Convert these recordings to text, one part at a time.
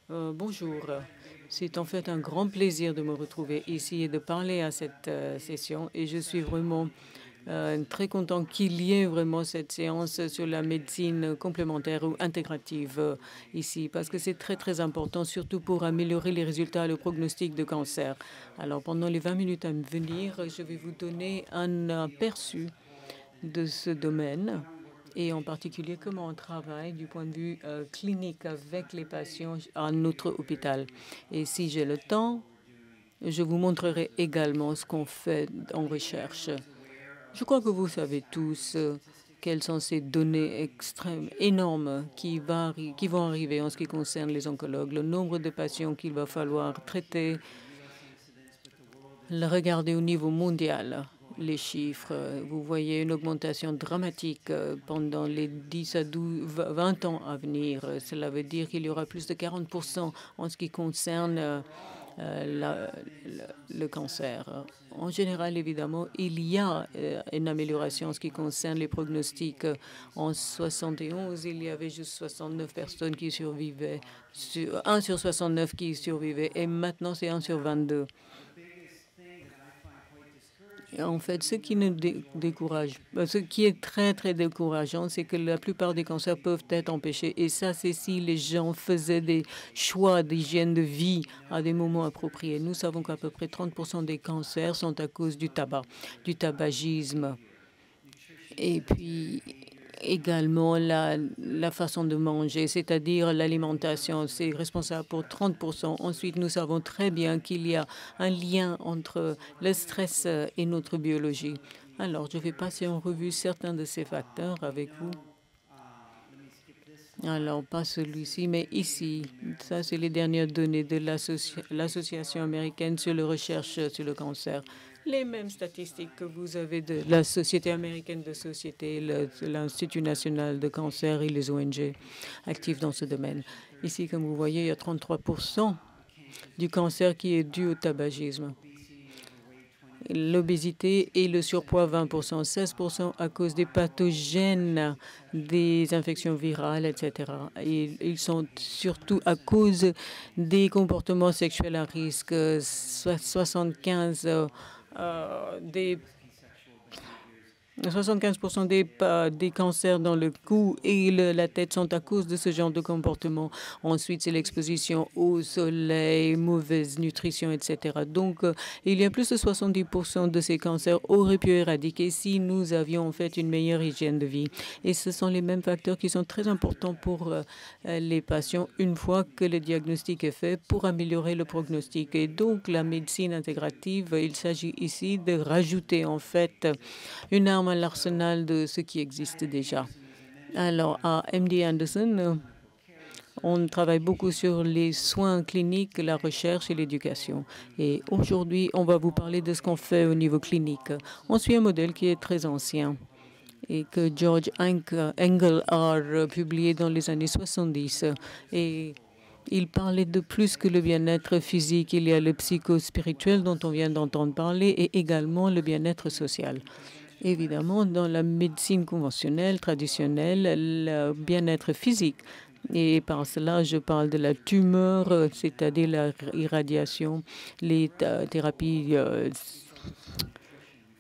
Bonjour. C'est en fait un grand plaisir de me retrouver ici et de parler à cette session. Et je suis vraiment très content qu'il y ait vraiment cette séance sur la médecine complémentaire ou intégrative ici, parce que c'est très important, surtout pour améliorer les résultats et le pronostic de cancer. Alors, pendant les 20 minutes à venir, je vais vous donner un aperçu de ce domaine et en particulier comment on travaille du point de vue clinique avec les patients à notre hôpital. Et si j'ai le temps, je vous montrerai également ce qu'on fait en recherche. Je crois que vous savez tous quelles sont ces données extrêmes, énormes, qui vont arriver en ce qui concerne les oncologues, le nombre de patients qu'il va falloir traiter, le regarder au niveau mondial. Les chiffres, vous voyez une augmentation dramatique pendant les 10 à 12, 20 ans à venir. Cela veut dire qu'il y aura plus de 40% en ce qui concerne le cancer. En général, évidemment, il y a une amélioration en ce qui concerne les pronostics. En 71, il y avait juste 69 personnes qui survivaient, 1 sur 69 qui survivaient, et maintenant c'est 1 sur 22. En fait, ce qui nous décourage, ce qui est très décourageant, c'est que la plupart des cancers peuvent être empêchés. Et ça, c'est si les gens faisaient des choix d'hygiène de vie à des moments appropriés. Nous savons qu'à peu près 30% des cancers sont à cause du tabac, du tabagisme. Et puis, également la façon de manger, c'est-à-dire l'alimentation, c'est responsable pour 30%. Ensuite, nous savons très bien qu'il y a un lien entre le stress et notre biologie. Alors, je vais passer en revue certains de ces facteurs avec vous. Alors, pas celui-ci, mais ici. Ça, c'est les dernières données de l'Association américaine sur la recherche sur le cancer. Les mêmes statistiques que vous avez de la Société américaine de société, l'Institut national de cancer et les ONG actifs dans ce domaine. Ici, comme vous voyez, il y a 33% du cancer qui est dû au tabagisme. L'obésité et le surpoids 20%, 16% à cause des pathogènes, des infections virales, etc. Et ils sont surtout à cause des comportements sexuels à risque. 75% des cancers dans le cou et la tête sont à cause de ce genre de comportement. Ensuite, c'est l'exposition au soleil, mauvaise nutrition, etc. Donc, il y a plus de 70% de ces cancers auraient pu éradiquer si nous avions en fait une meilleure hygiène de vie. Et ce sont les mêmes facteurs qui sont très importants pour les patients une fois que le diagnostic est fait pour améliorer le prognostic. Et donc, la médecine intégrative, il s'agit ici de rajouter en fait une arme à l'arsenal de ce qui existe déjà. Alors, à MD Anderson, on travaille beaucoup sur les soins cliniques, la recherche et l'éducation. Et aujourd'hui, on va vous parler de ce qu'on fait au niveau clinique. On suit un modèle qui est très ancien et que George Engel a publié dans les années 70. Et il parlait de plus que le bien-être physique. Il y a le psychospirituel dont on vient d'entendre parler et également le bien-être social. Évidemment, dans la médecine conventionnelle, traditionnelle, le bien-être physique. Et par cela, je parle de la tumeur, c'est-à-dire la irradiation, les thérapies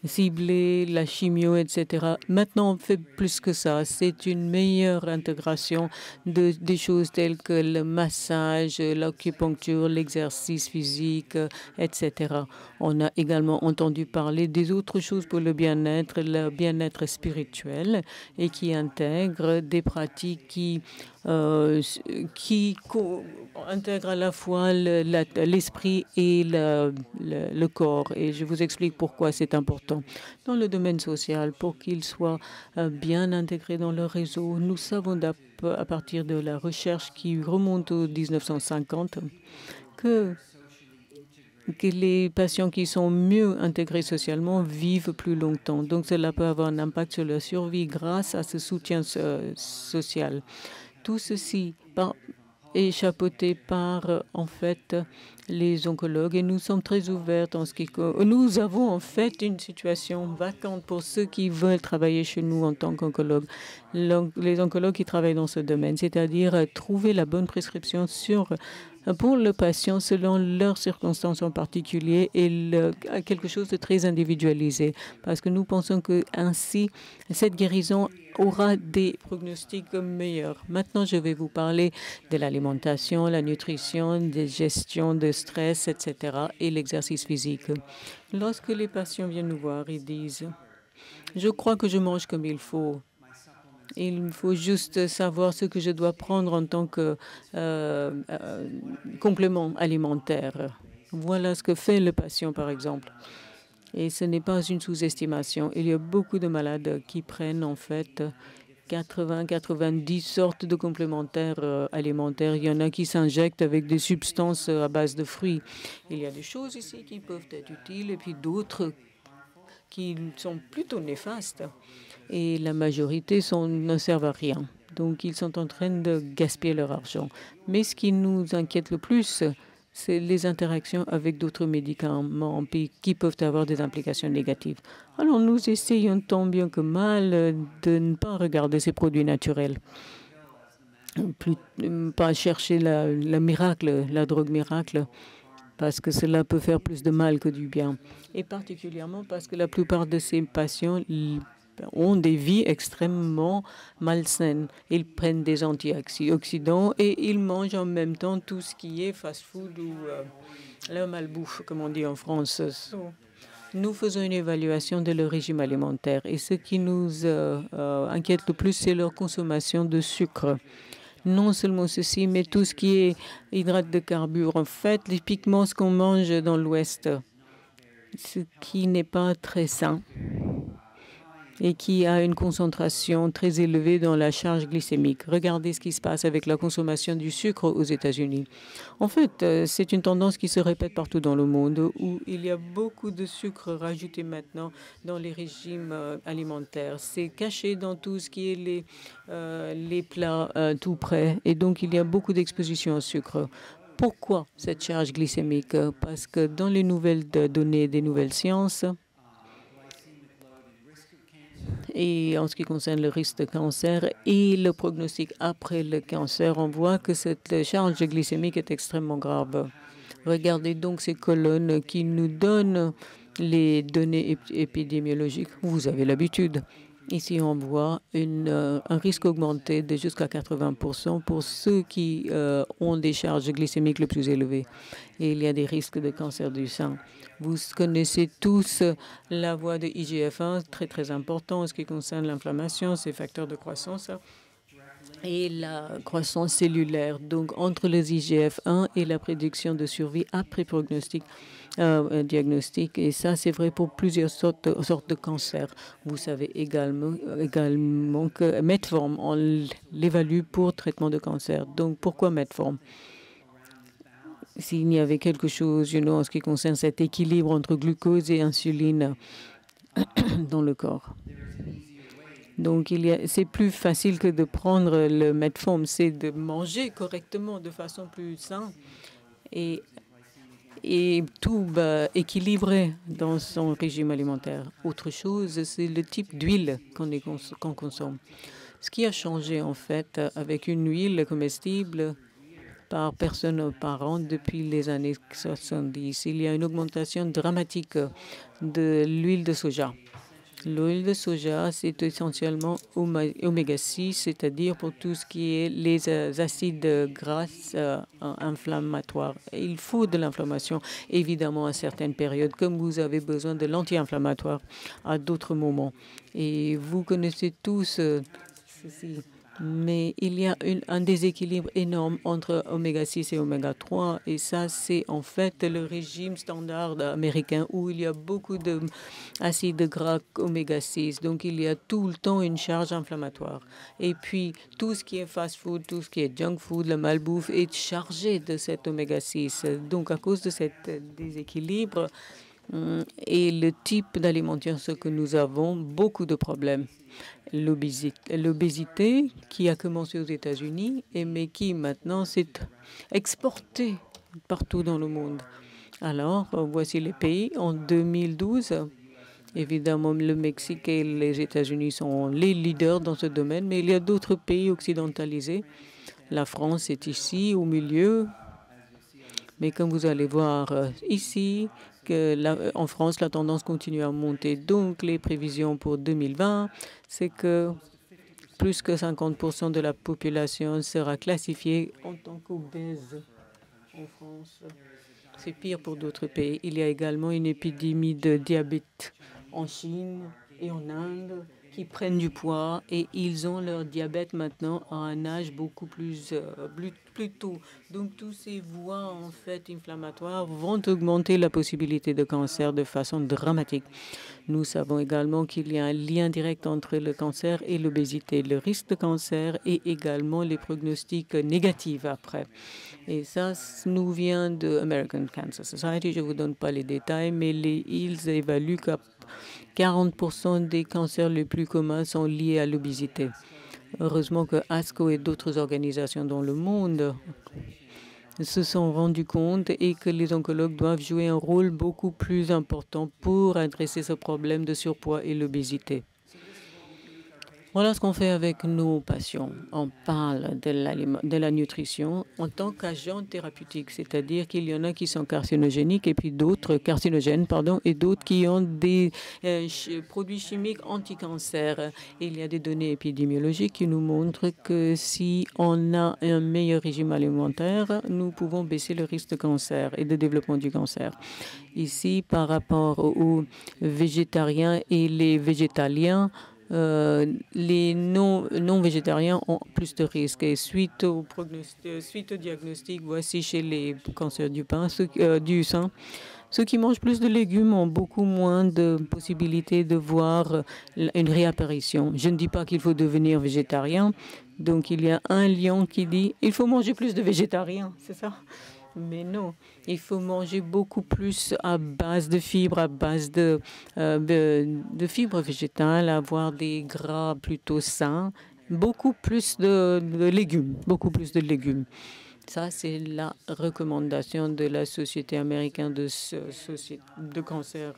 ciblées, la chimio, etc. Maintenant, on fait plus que ça. C'est une meilleure intégration des choses telles que le massage, l'acupuncture, l'exercice physique, etc. On a également entendu parler des autres choses pour le bien-être spirituel et qui intègrent des pratiques qui intègrent à la fois l'esprit et le corps. Et je vous explique pourquoi c'est important. Dans le domaine social, pour qu'il soit bien intégré dans le réseau, nous savons à partir de la recherche qui remonte aux 1950 que les patients qui sont mieux intégrés socialement vivent plus longtemps. Donc, cela peut avoir un impact sur leur survie grâce à ce soutien social. Tout ceci est chapeauté par, en fait, les oncologues et nous sommes très ouverts en ce qui... Nous avons en fait une situation vacante pour ceux qui veulent travailler chez nous en tant qu'oncologues. Les oncologues qui travaillent dans ce domaine, c'est-à-dire trouver la bonne prescription pour le patient selon leurs circonstances en particulier et quelque chose de très individualisé. Parce que nous pensons que ainsi, cette guérison aura des pronostics meilleurs. Maintenant, je vais vous parler de l'alimentation, la nutrition, de gestion de stress, etc. et l'exercice physique. Lorsque les patients viennent nous voir, ils disent « Je crois que je mange comme il faut ». Il faut juste savoir ce que je dois prendre en tant que complément alimentaire. Voilà ce que fait le patient, par exemple. Et ce n'est pas une sous-estimation. Il y a beaucoup de malades qui prennent en fait 80-90 sortes de complémentaires alimentaires. Il y en a qui s'injectent avec des substances à base de fruits. Il y a des choses ici qui peuvent être utiles et puis d'autres qui sont plutôt néfastes. Et la majorité ne servent à rien. Donc, ils sont en train de gaspiller leur argent. Mais ce qui nous inquiète le plus, c'est les interactions avec d'autres médicaments qui peuvent avoir des implications négatives. Alors, nous essayons tant bien que mal de ne pas regarder ces produits naturels. Pas chercher la drogue miracle, parce que cela peut faire plus de mal que du bien. Et particulièrement parce que la plupart de ces patients ont des vies extrêmement malsaines. Ils prennent des antioxydants et ils mangent en même temps tout ce qui est fast-food ou la malbouffe, comme on dit en France. Nous faisons une évaluation de leur régime alimentaire et ce qui nous inquiète le plus, c'est leur consommation de sucre. Non seulement ceci, mais tout ce qui est hydrates de carbure. En fait, typiquement ce qu'on mange dans l'Ouest, ce qui n'est pas très sain et qui a une concentration très élevée dans la charge glycémique. Regardez ce qui se passe avec la consommation du sucre aux États-Unis. En fait, c'est une tendance qui se répète partout dans le monde où il y a beaucoup de sucre rajouté maintenant dans les régimes alimentaires. C'est caché dans tout ce qui est les plats tout prêts et donc il y a beaucoup d'exposition au sucre. Pourquoi cette charge glycémique? Parce que dans les nouvelles données des nouvelles sciences, et en ce qui concerne le risque de cancer et le pronostic après le cancer, on voit que cette charge glycémique est extrêmement grave. Regardez donc ces colonnes qui nous donnent les données épidémiologiques. Vous avez l'habitude. Ici, on voit un risque augmenté de jusqu'à 80% pour ceux qui ont des charges glycémiques les plus élevées. Et il y a des risques de cancer du sein. Vous connaissez tous la voie de IGF-1, très très important en ce qui concerne l'inflammation, ces facteurs de croissance et la croissance cellulaire. Donc, entre les IGF-1 et la prédiction de survie après diagnostic. Et ça, c'est vrai pour plusieurs sortes de cancers. Vous savez également que Metform, on l'évalue pour traitement de cancer. Donc, pourquoi Metform? S'il y avait quelque chose, en ce qui concerne cet équilibre entre glucose et insuline dans le corps. Donc, c'est plus facile que de prendre le Metform, c'est de manger correctement de façon plus saine et tout équilibré dans son régime alimentaire. Autre chose, c'est le type d'huile qu'on consomme. Ce qui a changé, en fait, avec une huile comestible par personne par an depuis les années 70. Il y a une augmentation dramatique de l'huile de soja. L'huile de soja, c'est essentiellement oméga 6, c'est-à-dire pour tout ce qui est les acides gras inflammatoires. Et il faut de l'inflammation, évidemment, à certaines périodes, comme vous avez besoin de l'anti-inflammatoire à d'autres moments. Et vous connaissez tous ceci. Mais il y a un déséquilibre énorme entre oméga 6 et oméga 3. Et ça, c'est en fait le régime standard américain où il y a beaucoup d'acides gras oméga 6. Donc, il y a tout le temps une charge inflammatoire. Et puis, tout ce qui est fast-food, tout ce qui est junk food, la malbouffe est chargé de cet oméga 6. Donc, à cause de cet déséquilibre et le type d'alimentation que nous avons, beaucoup de problèmes. L'obésité qui a commencé aux États-Unis mais qui maintenant s'est exportée partout dans le monde. Alors, voici les pays. En 2012, évidemment, le Mexique et les États-Unis sont les leaders dans ce domaine, mais il y a d'autres pays occidentalisés. La France est ici, au milieu. Mais comme vous allez voir ici, en France, la tendance continue à monter. Donc, les prévisions pour 2020, c'est que plus que 50% de la population sera classifiée en tant qu'obèse en France. C'est pire pour d'autres pays. Il y a également une épidémie de diabète en Chine et en Inde qui prennent du poids et ils ont leur diabète maintenant à un âge beaucoup plus tôt. Donc, tous ces voies en fait inflammatoires vont augmenter la possibilité de cancer de façon dramatique. Nous savons également qu'il y a un lien direct entre le cancer et l'obésité, le risque de cancer et également les pronostics négatifs après. Et ça nous vient de American Cancer Society. Je ne vous donne pas les détails, mais ils évaluent qu'à 40% des cancers les plus communs sont liés à l'obésité. Heureusement que ASCO et d'autres organisations dans le monde se sont rendus compte et que les oncologues doivent jouer un rôle beaucoup plus important pour adresser ce problème de surpoids et l'obésité. Voilà ce qu'on fait avec nos patients. On parle de la nutrition en tant qu'agent thérapeutique, c'est-à-dire qu'il y en a qui sont carcinogéniques et puis d'autres carcinogènes, pardon, et d'autres qui ont des produits chimiques anti-cancer. Il y a des données épidémiologiques qui nous montrent que si on a un meilleur régime alimentaire, nous pouvons baisser le risque de cancer et de développement du cancer. Ici, par rapport aux végétariens et les végétaliens, les non-végétariens ont plus de risques. Et suite au diagnostic, voici chez les cancers du sein, ceux qui mangent plus de légumes ont beaucoup moins de possibilités de voir une réapparition. Je ne dis pas qu'il faut devenir végétarien. Donc, il y a un lion qui dit « il faut manger plus de végétariens », c'est ça? Mais non, il faut manger beaucoup plus à base de fibres, à base de fibres végétales, avoir des gras plutôt sains, beaucoup plus de légumes, beaucoup plus de légumes. Ça, c'est la recommandation de la Société américaine de cancer.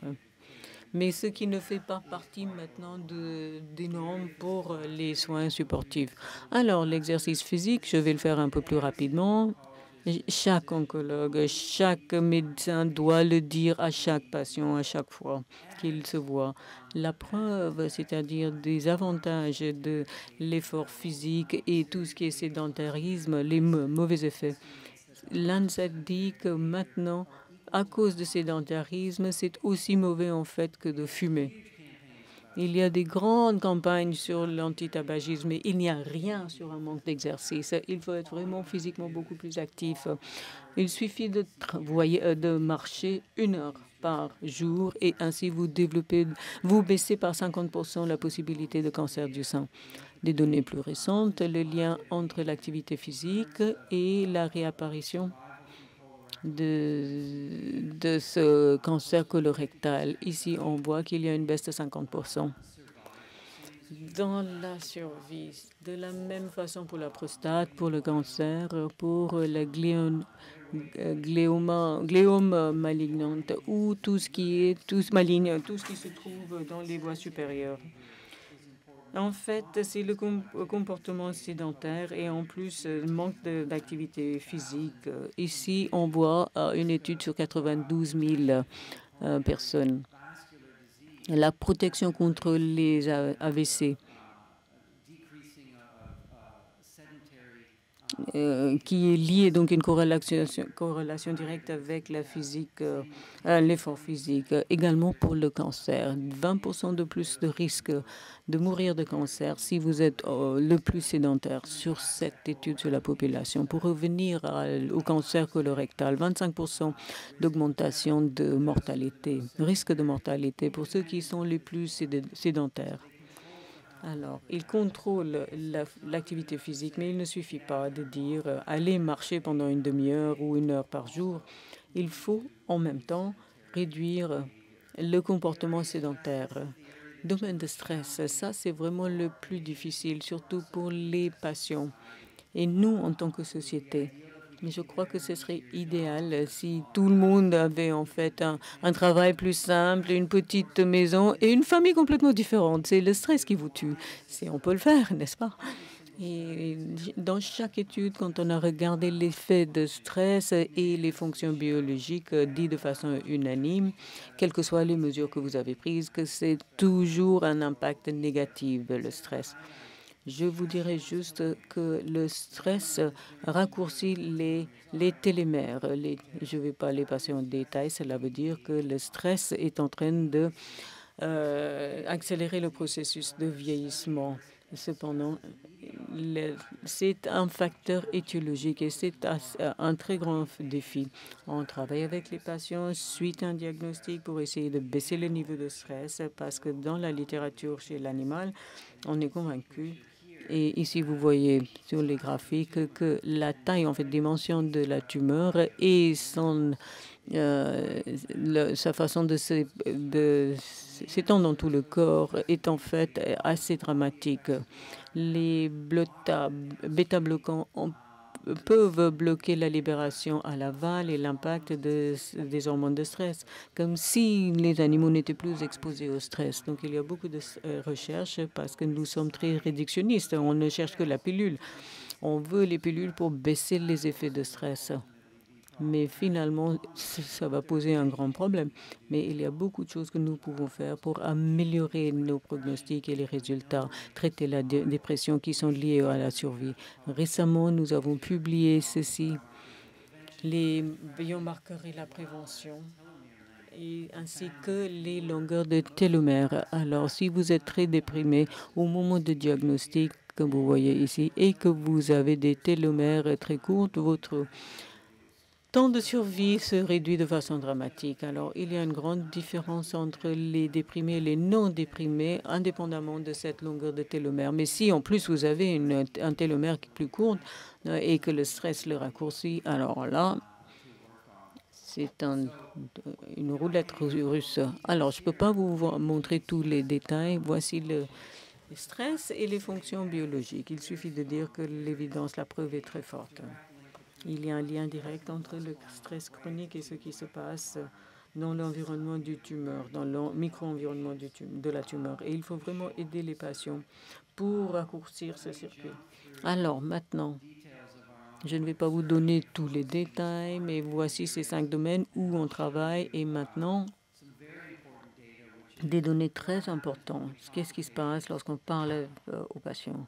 Mais ce qui ne fait pas partie maintenant des normes pour les soins supportifs. Alors, l'exercice physique, je vais le faire un peu plus rapidement. Chaque oncologue, chaque médecin doit le dire à chaque patient à chaque fois qu'il se voit. La preuve, c'est-à-dire des avantages de l'effort physique et tout ce qui est sédentarisme, les mauvais effets. L'ANSET dit que maintenant, à cause de sédentarisme, c'est aussi mauvais en fait que de fumer. Il y a des grandes campagnes sur l'antitabagisme, mais il n'y a rien sur un manque d'exercice. Il faut être vraiment physiquement beaucoup plus actif. Il suffit de marcher 1 heure par jour et ainsi vous baissez par 50% la possibilité de cancer du sein. Des données plus récentes, le lien entre l'activité physique et la réapparition de ce cancer colorectal. Ici, on voit qu'il y a une baisse de 50%. Dans la survie, de la même façon pour la prostate, pour le cancer, pour la gliome malignante ou tout ce qui se trouve dans les voies supérieures. En fait, c'est le comportement sédentaire et en plus le manque d'activité physique. Ici, on voit une étude sur 92 000 personnes. La protection contre les AVC, qui est liée donc une corrélation directe avec la physique, l'effort physique, également pour le cancer. 20% de plus de risque de mourir de cancer si vous êtes le plus sédentaire sur cette étude sur la population. Pour revenir au cancer colorectal, 25% d'augmentation de mortalité, risque de mortalité pour ceux qui sont les plus sédentaires. Alors, il contrôle l'activité physique, mais il ne suffit pas de dire allez marcher pendant une demi-heure ou 1 heure par jour. Il faut en même temps réduire le comportement sédentaire. Domaine de stress, ça c'est vraiment le plus difficile, surtout pour les patients. Et nous, en tant que société, Mais je crois que ce serait idéal si tout le monde avait en fait un travail plus simple, une petite maison et une famille complètement différente. C'est le stress qui vous tue. On peut le faire, n'est-ce pas? Et dans chaque étude, quand on a regardé l'effet de stress et les fonctions biologiques, dit de façon unanime, quelles que soient les mesures que vous avez prises, que c'est toujours un impact négatif, le stress. Je vous dirais juste que le stress raccourcit les télomères. Je ne vais pas les passer en détail. Cela veut dire que le stress est en train de accélérer le processus de vieillissement. Cependant, c'est un facteur étiologique et c'est un très grand défi. On travaille avec les patients suite à un diagnostic pour essayer de baisser le niveau de stress parce que dans la littérature chez l'animal, on est convaincu. Et ici, vous voyez sur les graphiques que la taille, en fait, dimension de la tumeur et sa façon de s'étendre dans tout le corps est en fait assez dramatique. Les bêta-bloquants peuvent bloquer la libération à l'aval et l'impact des hormones de stress, comme si les animaux n'étaient plus exposés au stress. Donc il y a beaucoup de recherches parce que nous sommes très réductionnistes. On ne cherche que la pilule. On veut les pilules pour baisser les effets de stress. Mais finalement, ça va poser un grand problème. Mais il y a beaucoup de choses que nous pouvons faire pour améliorer nos pronostics et les résultats, traiter la dépression qui sont liées à la survie. Récemment, nous avons publié ceci, les biomarqueurs et la prévention, ainsi que les longueurs de télomères. Alors, si vous êtes très déprimé au moment de diagnostic, comme vous voyez ici, et que vous avez des télomères très courtes, votre temps de survie se réduit de façon dramatique. Alors, il y a une grande différence entre les déprimés et les non déprimés, indépendamment de cette longueur de télomère. Mais si en plus vous avez un télomère qui est plus court et que le stress le raccourcit, alors là, c'est une roulette russe. Alors, je ne peux pas vous montrer tous les détails. Voici le stress et les fonctions biologiques. Il suffit de dire que l'évidence, la preuve est très forte. Il y a un lien direct entre le stress chronique et ce qui se passe dans l'environnement du tumeur, dans le micro-environnement de la tumeur. Et il faut vraiment aider les patients pour raccourcir ce circuit. Alors maintenant, je ne vais pas vous donner tous les détails, mais voici ces 5 domaines où on travaille. Et maintenant, des données très importantes. Qu'est-ce qui se passe lorsqu'on parle aux patients?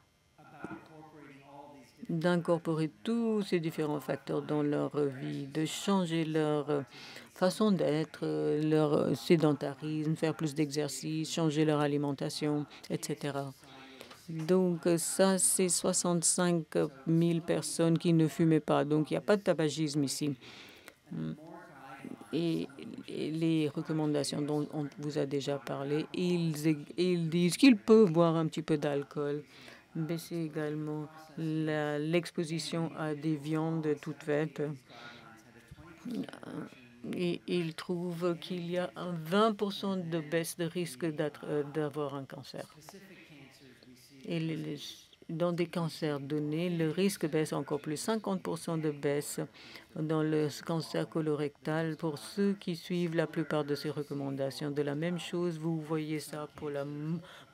D'incorporer tous ces différents facteurs dans leur vie, de changer leur façon d'être, leur sédentarisme, faire plus d'exercice, changer leur alimentation, etc. Donc ça, c'est 65 000 personnes qui ne fumaient pas. Donc il n'y a pas de tabagisme ici. Et les recommandations dont on vous a déjà parlé, ils disent qu'ils peuvent boire un petit peu d'alcool, baisser également l'exposition à des viandes toutes faites. Et ils trouvent qu'il y a un 20% de baisse de risque d'avoir un cancer. Et dans des cancers donnés, le risque baisse encore plus, 50% de baisse dans le cancer colorectal pour ceux qui suivent la plupart de ces recommandations. De la même chose, vous voyez ça pour la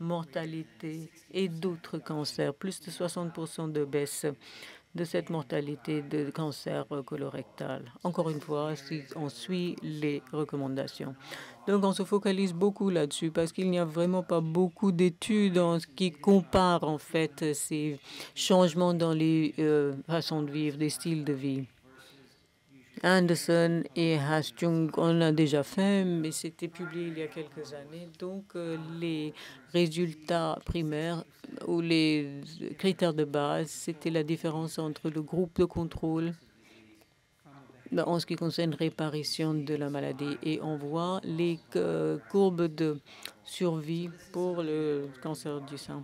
mortalité et d'autres cancers, plus de 60% de baisse de cette mortalité de cancer colorectal. Encore une fois, si on suit les recommandations. Donc, on se focalise beaucoup là-dessus parce qu'il n'y a vraiment pas beaucoup d'études qui comparent en fait ces changements dans les façons de vivre, des styles de vie. Anderson et Hastung, on l'a déjà fait, mais c'était publié il y a quelques années. Donc, les résultats primaires ou les critères de base, c'était la différence entre le groupe de contrôle en ce qui concerne réparation de la maladie. Et on voit les courbes de survie pour le cancer du sein.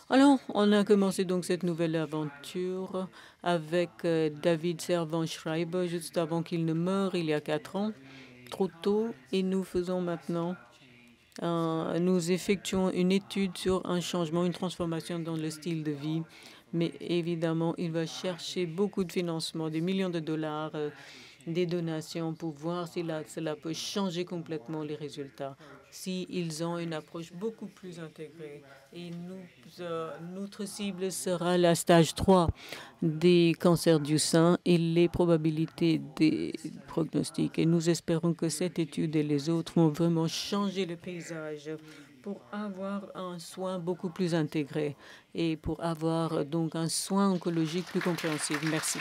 Alors, on a commencé donc cette nouvelle aventure avec David Servan-Schreiber juste avant qu'il ne meure il y a 4 ans, trop tôt. Et nous faisons maintenant, nous effectuons une étude sur un changement, une transformation dans le style de vie. mais évidemment, il va chercher beaucoup de financement, des millions de dollars, des donations pour voir si cela peut changer complètement les résultats, s'ils ont une approche beaucoup plus intégrée. Et notre cible sera la stage 3 des cancers du sein et les probabilités des pronostics. Et nous espérons que cette étude et les autres vont vraiment changer le paysage pour avoir un soin beaucoup plus intégré et pour avoir donc un soin oncologique plus compréhensible. Merci.